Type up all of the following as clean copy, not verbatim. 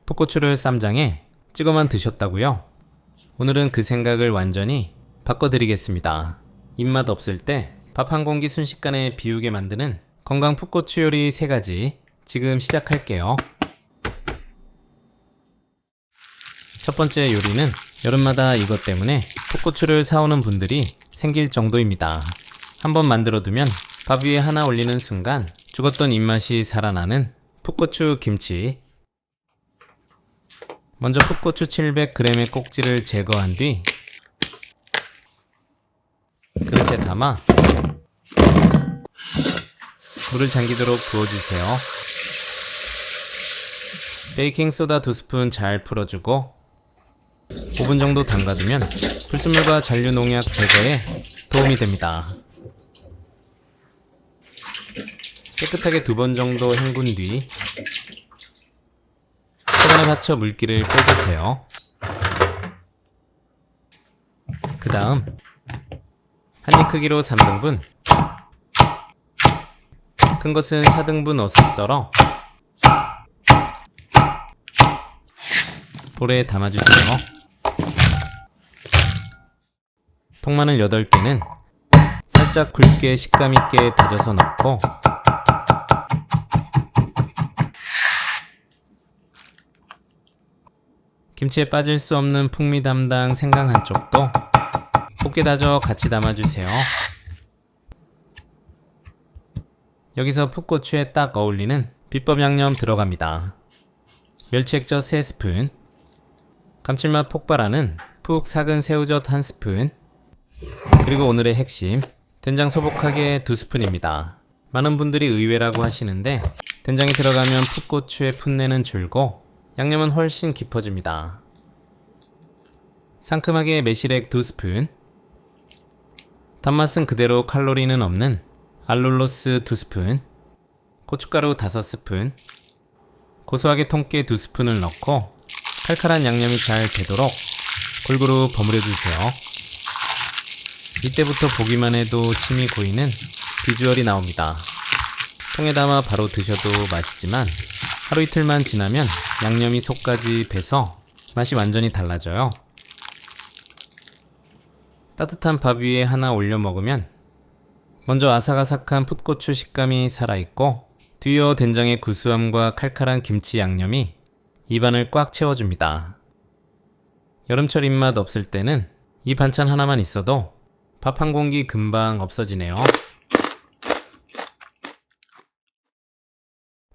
풋고추를 쌈장에 찍어만 드셨다고요? 오늘은 그 생각을 완전히 바꿔드리겠습니다. 입맛 없을 때 밥 한 공기 순식간에 비우게 만드는 건강 풋고추 요리 3가지 지금 시작할게요. 첫 번째 요리는 여름마다 이것 때문에 풋고추를 사오는 분들이 생길 정도입니다. 한번 만들어두면 밥 위에 하나 올리는 순간 죽었던 입맛이 살아나는 풋고추 김치. 먼저 풋고추 700g의 꼭지를 제거한 뒤 그릇에 담아 물을 잠기도록 부어주세요. 베이킹소다 2스푼 잘 풀어주고 5분 정도 담가두면 불순물과 잔류농약 제거에 도움이 됩니다. 깨끗하게 2번 정도 헹군 뒤 세간에 받쳐 물기를 빼주세요. 그 다음 한입 크기로 3등분, 큰 것은 4등분 어슷 썰어 볼에 담아주세요. 통마늘 8개는 살짝 굵게 식감 있게 다져서 넣고 김치에 빠질 수 없는 풍미 담당 생강 한 쪽도 곱게 다져 같이 담아주세요. 여기서 풋고추에 딱 어울리는 비법 양념 들어갑니다. 멸치 액젓 3스푼, 감칠맛 폭발하는 푹 삭은 새우젓 1스푼, 그리고 오늘의 핵심 된장 소복하게 2스푼입니다. 많은 분들이 의외라고 하시는데 된장이 들어가면 풋고추의 풋내는 줄고 양념은 훨씬 깊어집니다. 상큼하게 매실액 2스푼, 단맛은 그대로 칼로리는 없는 알룰로스 2스푼, 고춧가루 5스푼, 고소하게 통깨 2스푼을 넣고 칼칼한 양념이 잘 되도록 골고루 버무려주세요. 이때부터 보기만 해도 침이 고이는 비주얼이 나옵니다. 통에 담아 바로 드셔도 맛있지만 하루 이틀만 지나면 양념이 속까지 배서 맛이 완전히 달라져요. 따뜻한 밥 위에 하나 올려 먹으면 먼저 아삭아삭한 풋고추 식감이 살아있고 뒤이어 된장의 구수함과 칼칼한 김치 양념이 입안을 꽉 채워줍니다. 여름철 입맛 없을 때는 이 반찬 하나만 있어도 밥 한 공기 금방 없어지네요.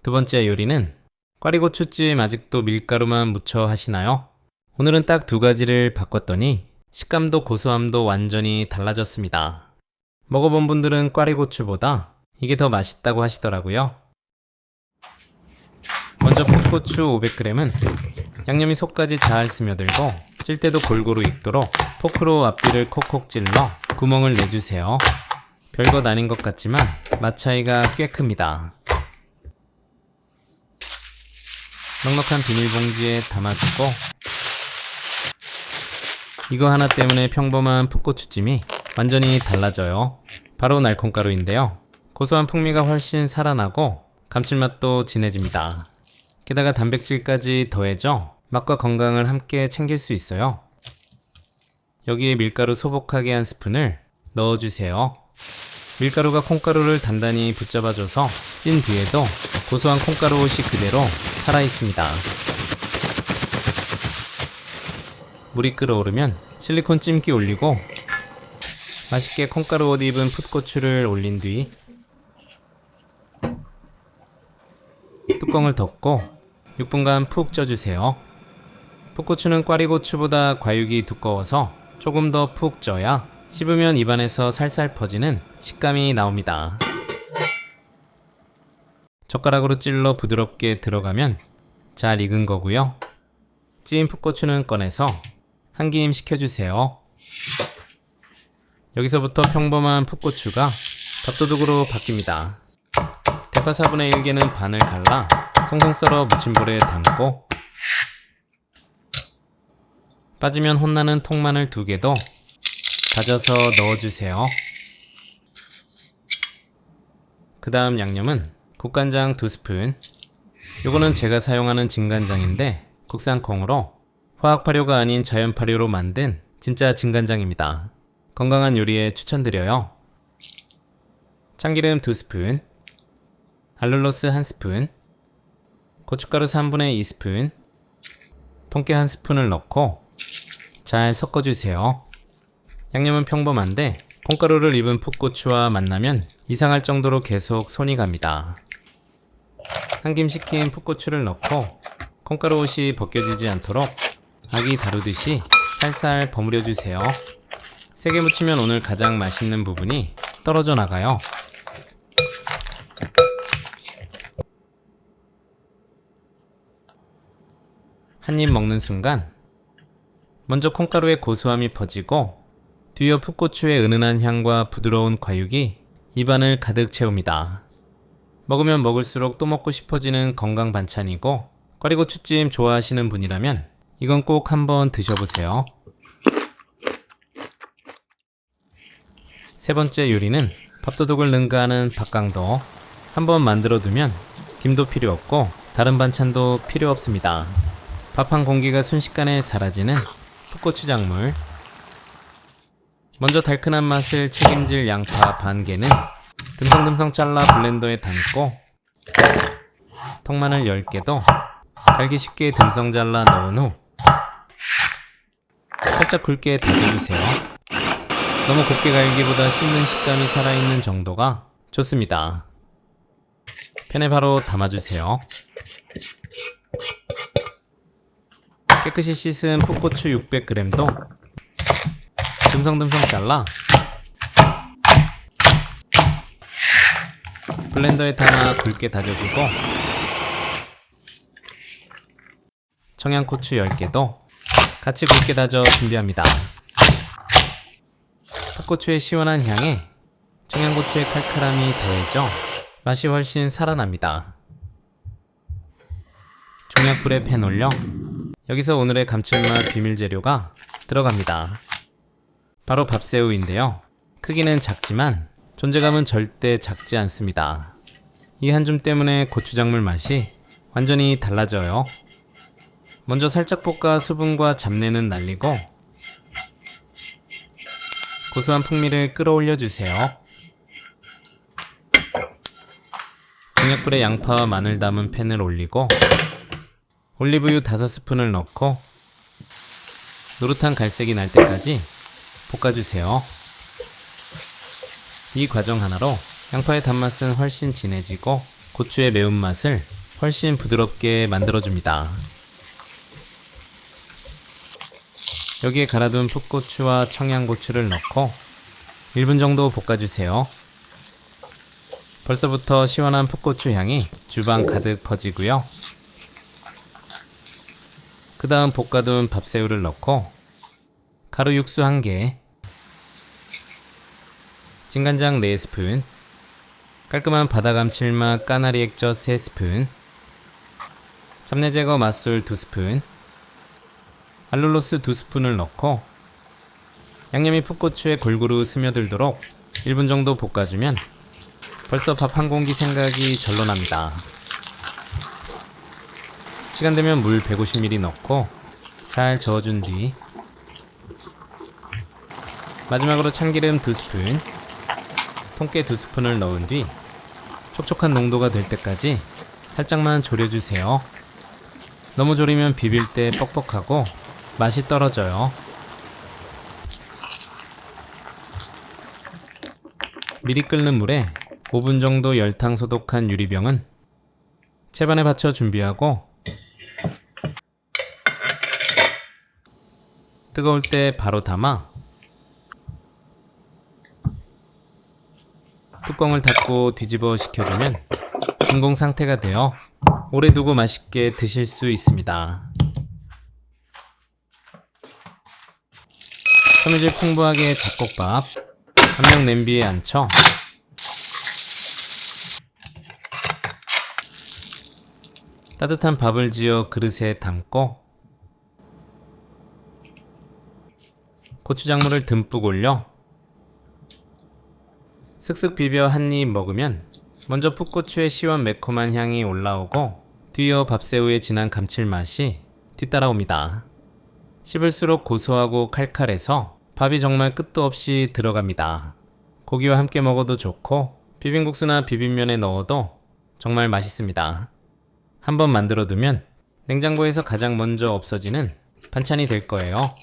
두 번째 요리는 꽈리고추찜. 아직도 밀가루만 묻혀 하시나요? 오늘은 딱 2가지를 바꿨더니 식감도 고소함도 완전히 달라졌습니다. 먹어본 분들은 꽈리고추보다 이게 더 맛있다고 하시더라고요. 먼저 풋고추 500g은 양념이 속까지 잘 스며들고 찔 때도 골고루 익도록 포크로 앞뒤를 콕콕 찔러 구멍을 내주세요. 별것 아닌 것 같지만 맛 차이가 꽤 큽니다. 넉넉한 비닐봉지에 담아두고 이거 하나 때문에 평범한 풋고추찜이 완전히 달라져요. 바로 날콩가루인데요. 고소한 풍미가 훨씬 살아나고 감칠맛도 진해집니다. 게다가 단백질까지 더해져 맛과 건강을 함께 챙길 수 있어요. 여기에 밀가루 소복하게 1스푼을 넣어주세요. 밀가루가 콩가루를 단단히 붙잡아줘서 찐 뒤에도 고소한 콩가루 옷이 그대로 살아있습니다. 물이 끓어오르면 실리콘 찜기 올리고 맛있게 콩가루 옷 입은 풋고추를 올린 뒤 뚜껑을 덮고 6분간 푹 쪄주세요. 풋고추는 꽈리고추보다 과육이 두꺼워서 조금 더 푹 쪄야 씹으면 입안에서 살살 퍼지는 식감이 나옵니다. 젓가락으로 찔러 부드럽게 들어가면 잘 익은 거고요. 찐 풋고추는 꺼내서 한 김 식혀주세요. 여기서부터 평범한 풋고추가 밥도둑으로 바뀝니다. 대파 4분의 1개는 반을 갈라 송송 썰어 무침볼에 담고 빠지면 혼나는 통마늘 2개도 다져서 넣어주세요. 그 다음 양념은 국간장 2스푼, 요거는 제가 사용하는 진간장인데 국산 콩으로 화학 발효가 아닌 자연 발효로 만든 진짜 진간장입니다. 건강한 요리에 추천드려요. 참기름 2스푼, 알룰로스 1스푼, 고춧가루 3분의 2스푼, 통깨 1스푼을 넣고 잘 섞어주세요. 양념은 평범한데 콩가루를 입은 풋고추와 만나면 이상할 정도로 계속 손이 갑니다. 한 김 식힌 풋고추를 넣고 콩가루 옷이 벗겨지지 않도록 아기 다루듯이 살살 버무려 주세요. 세게 묻히면 오늘 가장 맛있는 부분이 떨어져 나가요. 한 입 먹는 순간 먼저 콩가루의 고소함이 퍼지고 뒤이어 풋고추의 은은한 향과 부드러운 과육이 입안을 가득 채웁니다. 먹으면 먹을수록 또 먹고 싶어지는 건강 반찬이고 꽈리고추찜 좋아하시는 분이라면 이건 꼭 한번 드셔보세요. 세 번째 요리는 밥도둑을 능가하는 밥강도. 한번 만들어두면 김도 필요 없고 다른 반찬도 필요 없습니다. 밥 한 공기가 순식간에 사라지는 풋고추 작물. 먼저 달큰한 맛을 책임질 양파 반 개는 듬성듬성 잘라 블렌더에 담고 통마늘 10개도 갈기 쉽게 듬성 잘라 넣은 후 살짝 굵게 다져주세요. 너무 곱게 갈기보다 씹는 식감이 살아있는 정도가 좋습니다. 팬에 바로 담아주세요. 깨끗이 씻은 풋고추 600g도 듬성듬성 잘라 블렌더에 담아 굵게 다져주고 청양고추 10개도 같이 굵게 다져 준비합니다. 풋고추의 시원한 향에 청양고추의 칼칼함이 더해져 맛이 훨씬 살아납니다. 종약불에 팬 올려 여기서 오늘의 감칠맛 비밀 재료가 들어갑니다. 바로 밥새우인데요. 크기는 작지만 존재감은 절대 작지 않습니다. 이 한 줌 때문에 고추작물 맛이 완전히 달라져요. 먼저 살짝 볶아 수분과 잡내는 날리고 고소한 풍미를 끌어올려 주세요. 중약불에 양파와 마늘 담은 팬을 올리고 올리브유 5스푼을 넣고 노릇한 갈색이 날 때까지 볶아주세요. 이 과정 하나로 양파의 단맛은 훨씬 진해지고 고추의 매운맛을 훨씬 부드럽게 만들어줍니다. 여기에 갈아둔 풋고추와 청양고추를 넣고 1분 정도 볶아주세요. 벌써부터 시원한 풋고추 향이 주방 가득 퍼지고요. 그 다음 볶아둔 밥새우를 넣고 가루 육수 1개, 진간장 4스푼, 깔끔한 바다 감칠맛 까나리 액젓 3스푼, 잡내 제거 맛술 2스푼, 알룰로스 2스푼을 넣고 양념이 풋고추에 골고루 스며들도록 1분 정도 볶아주면 벌써 밥 한 공기 생각이 절로 납니다. 시간 되면 물 150ml 넣고 잘 저어준 뒤 마지막으로 참기름 2스푼, 통깨 2스푼을 넣은 뒤 촉촉한 농도가 될 때까지 살짝만 졸여주세요. 너무 졸이면 비빌 때 뻑뻑하고 맛이 떨어져요. 미리 끓는 물에 5분 정도 열탕 소독한 유리병은 채반에 받쳐 준비하고 뜨거울 때 바로 담아 뚜껑을 닫고 뒤집어 식혀주면 진공 상태가 되어 오래 두고 맛있게 드실 수 있습니다. 섬유질 풍부하게 잡곡밥 한명 냄비에 앉혀 따뜻한 밥을 지어 그릇에 담고 고추장물을 듬뿍 올려 슥슥 비벼 한 입 먹으면 먼저 풋고추의 시원 매콤한 향이 올라오고 뒤이어 밥새우의 진한 감칠맛이 뒤따라옵니다. 씹을수록 고소하고 칼칼해서 밥이 정말 끝도 없이 들어갑니다. 고기와 함께 먹어도 좋고 비빔국수나 비빔면에 넣어도 정말 맛있습니다. 한번 만들어두면 냉장고에서 가장 먼저 없어지는 반찬이 될 거예요.